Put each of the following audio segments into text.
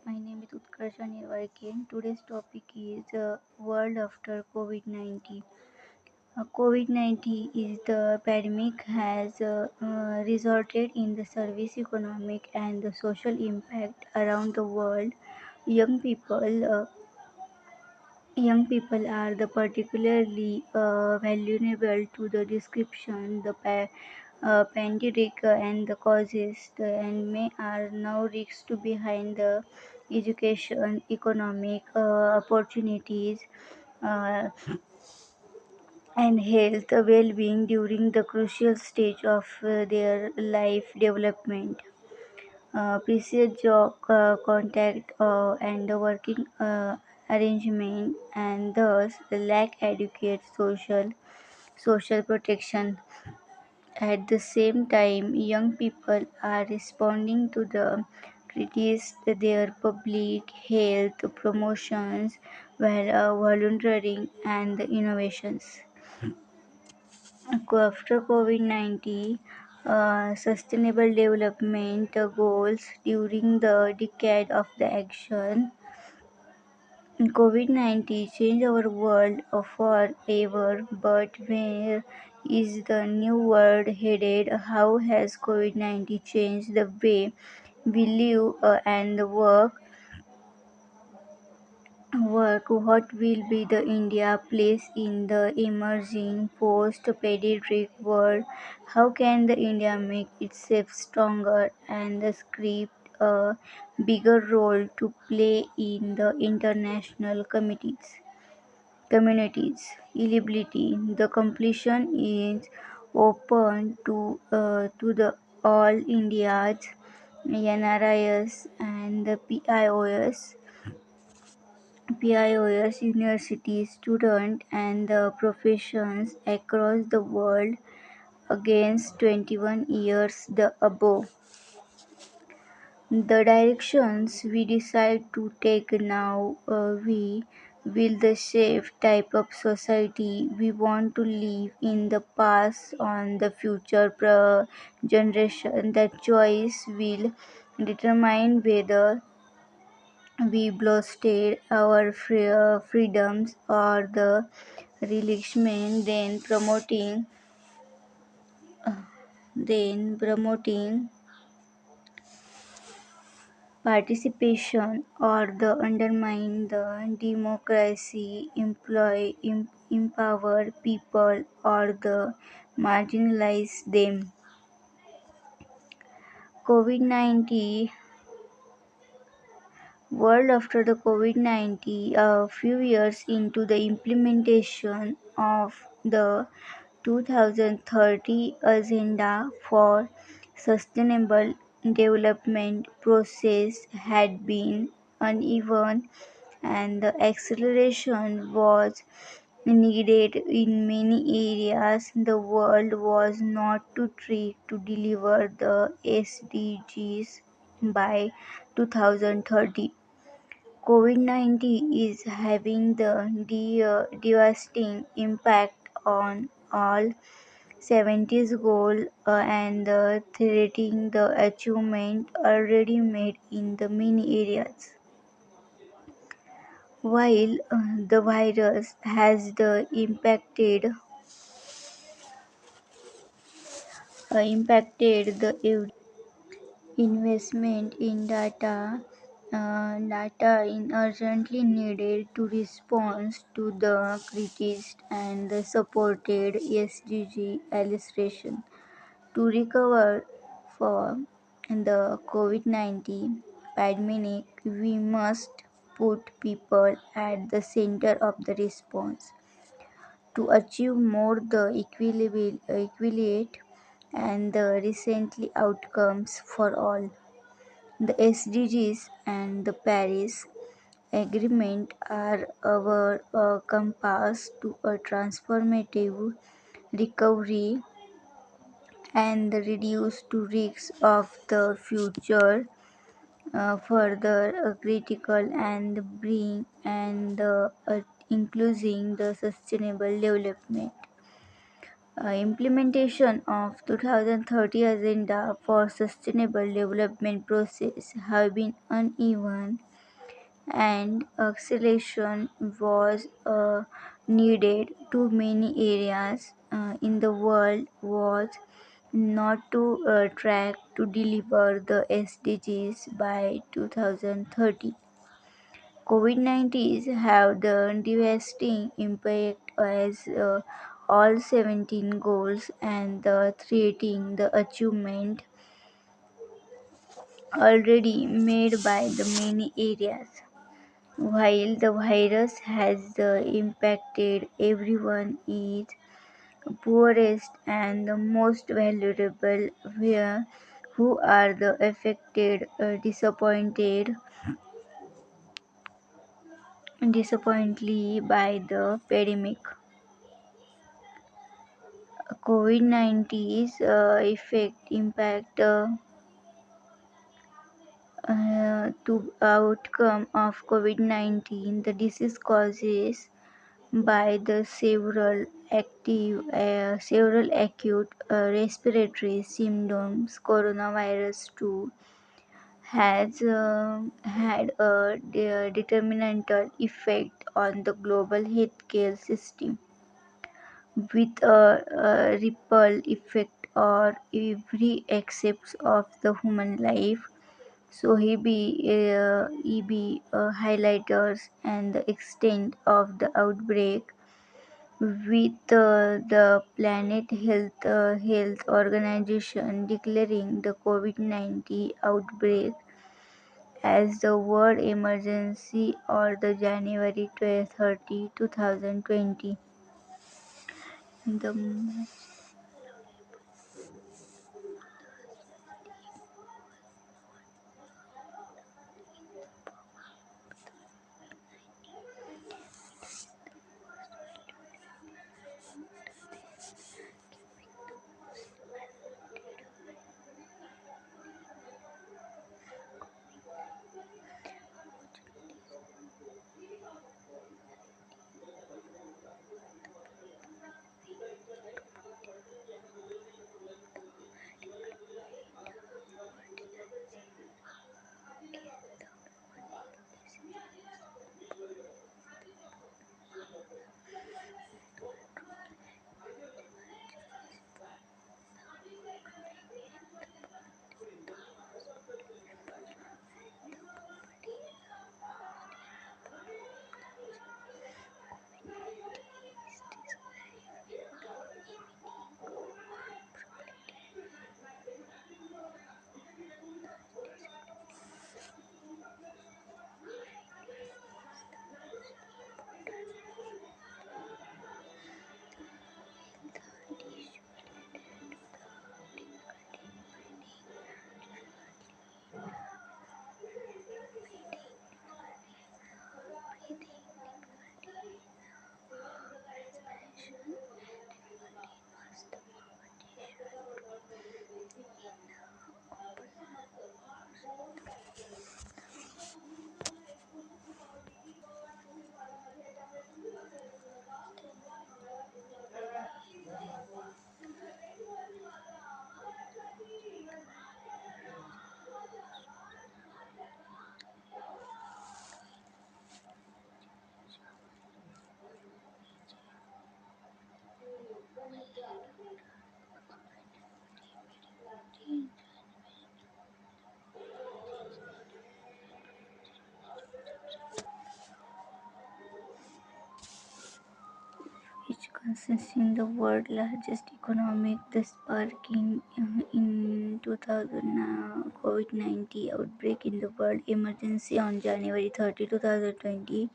My name is Utkarsha Nirvarkin. Today's topic is World after COVID-19. COVID-19 is the pandemic has resulted in the service economic and the social impact around the world. Young people, uh, Young people are the particularly vulnerable to the description, pandemic and the causes, and may are now risks to behind the education, economic opportunities, uh, and health well-being during the crucial stage of their life development. Precise job contact and the working arrangement, and thus lack adequate social protection. At the same time, young people are responding to the critics their public health promotions were volunteering and the innovations. After COVID-19, sustainable development goals during the decade of the action. COVID-19 changed our world forever, but where is the new world headed? How has COVID-19 changed the way we live and work? What will be the India place in the emerging post-pandemic world? How can the India make itself stronger and script a bigger role to play in the international communities? Eligibility. The completion is open to the all India's NRIs and the PIOS university students and the professions across the world against 21 years the above. The directions we decide to take now, we will the shape type of society we want to live in the past on the future generation. That choice will determine whether we blasted our freedoms or the relinquishment, then promoting participation or the undermine the democracy, empower people or the marginalize them. COVID-19 world after the COVID-19, a few years into the implementation of the 2030 Agenda for Sustainable Development process had been uneven, and the acceleration was needed in many areas. The world was not to try to deliver the SDGs by 2030. COVID-19 is having the devastating impact on all 70s goal and threatening the achievement already made in the many areas. While the virus has impacted the investment in data in urgently needed to respond to the critics and the supported SDG illustration. To recover from the COVID-19 pandemic, we must put people at the center of the response. To achieve more the equilibrate and the recently outcomes for all. The SDGs and the Paris Agreement are our compass to a transformative recovery and the reduce to risks of the future, further critical and bring and including the sustainable development. Implementation of 2030 Agenda for Sustainable Development process have been uneven and acceleration was needed to many areas in the world was not to track to deliver the SDGs by 2030. COVID-19 have the devastating impact as all 17 goals and the threatening the achievement already made by the many areas. While the virus has impacted everyone, is poorest and the most vulnerable, where who are the affected, disappointedly by the pandemic. COVID-19's effect impact to outcome of COVID-19, the disease causes by the several acute respiratory symptoms. Coronavirus 2 has had a determinantal effect on the global healthcare system with a ripple effect on every aspect of the human life. So he be highlighters and the extent of the outbreak with the Planet Health Organization declaring the COVID-19 outbreak as the world emergency or the January 30, 2020. The which consists in the world's largest economic, the sparking in 2000 COVID-19 outbreak in the world emergency on January 30, 2020.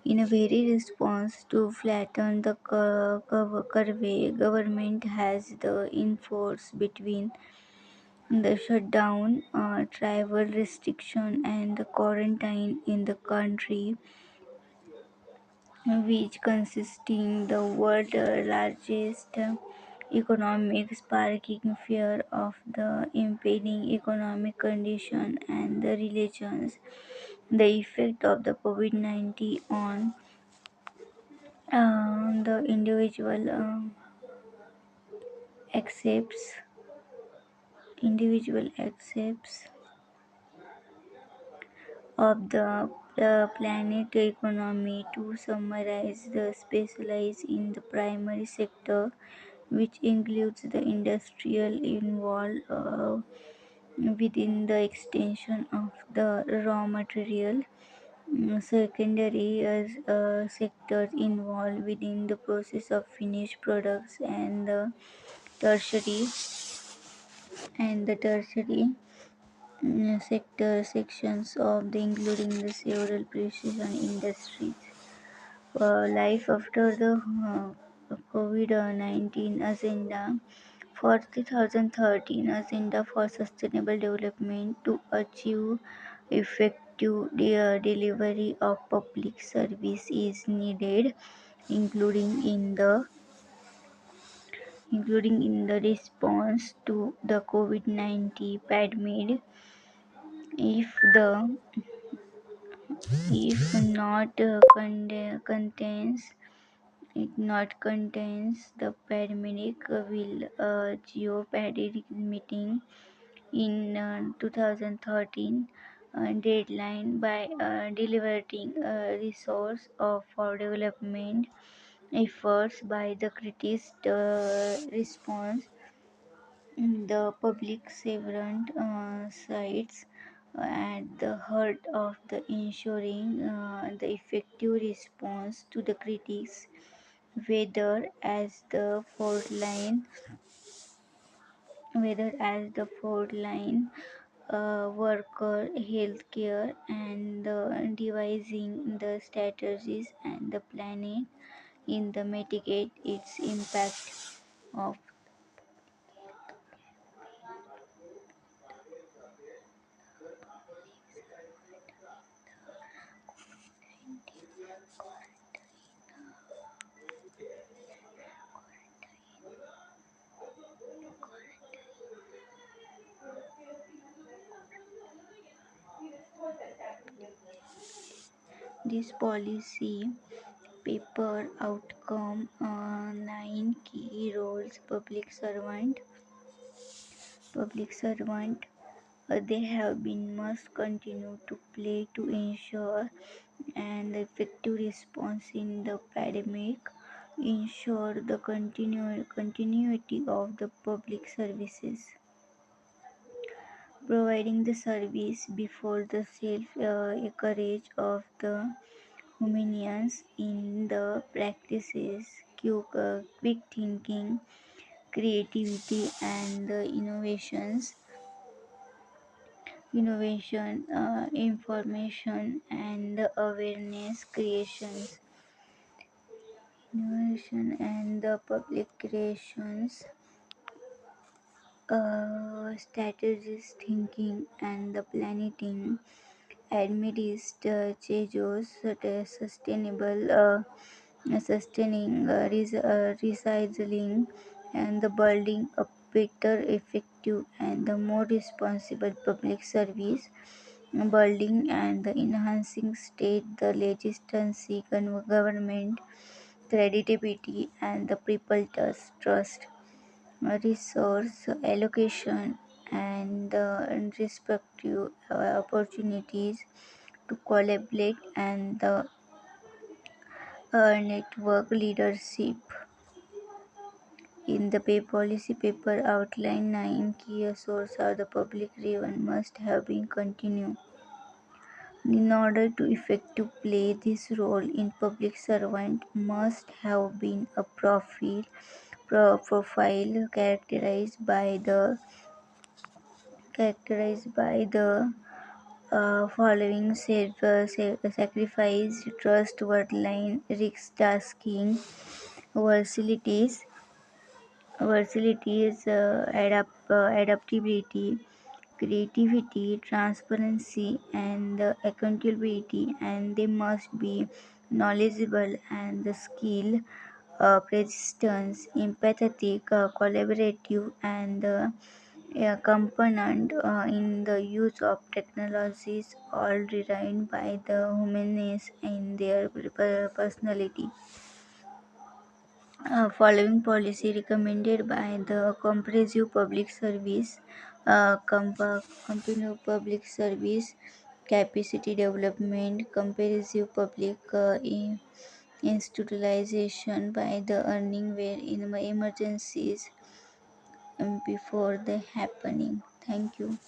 In a very response to flatten the curve, government has the enforce between the shutdown, travel restriction, and the quarantine in the country, which consisting the world largest economic sparking fear of the impending economic condition and the relations, the effect of the COVID-19 on the individual. accepts individual accepts of the planet economy. To summarize, the specialize in the primary sector, which includes the industrial involved within the extension of the raw material. Secondary sectors involved within the process of finished products, and the tertiary tertiary sector sections of the including the several precision industries. Life after the COVID-19 agenda for 2013 agenda for sustainable development to achieve effective delivery of public service is needed, including in the response to the COVID-19 pandemic. If the if not contains it not contains the pandemic will geopadic meeting in 2013 deadline by delivering a resource for development efforts by the critics response in the public servant sites at the heart of the ensuring the effective response to the critics, whether as the fourth line worker, healthcare, and devising the strategies and the planning in the mitigate its impact of this policy paper outcome. Nine key roles public servant they have been must continue to play to ensure an effective response in the pandemic, ensure the continuity of the public services, providing the service before the self encourage of the humanians in the practices, quick thinking, creativity, and the innovation, information, and the awareness creations, innovation and the public creations, strategies thinking, and the planning, administrators, sustainable sustaining recycling, and the building a better, effective, and the more responsible public service, building and the enhancing state the legitimacy, government credibility, and the people trust, resource allocation, and the respective opportunities to collaborate, and the network leadership. In the policy paper outline, nine key sources of the public revenue must have been continued. In order to effectively play this role in public servant must have been a profile characterized by the following sacrifice, trustworthy, risk tasking, versatilities, adaptability, creativity, transparency, and accountability, and they must be knowledgeable and the skill, persistence, empathetic, collaborative, and component in the use of technologies, all driven by the humanness in their personality. following policy recommended by the Comprehensive Public Service, Comprehensive Public Service Capacity Development, Comprehensive Public Institutionalization by the earning where in emergencies before the happening. Thank you.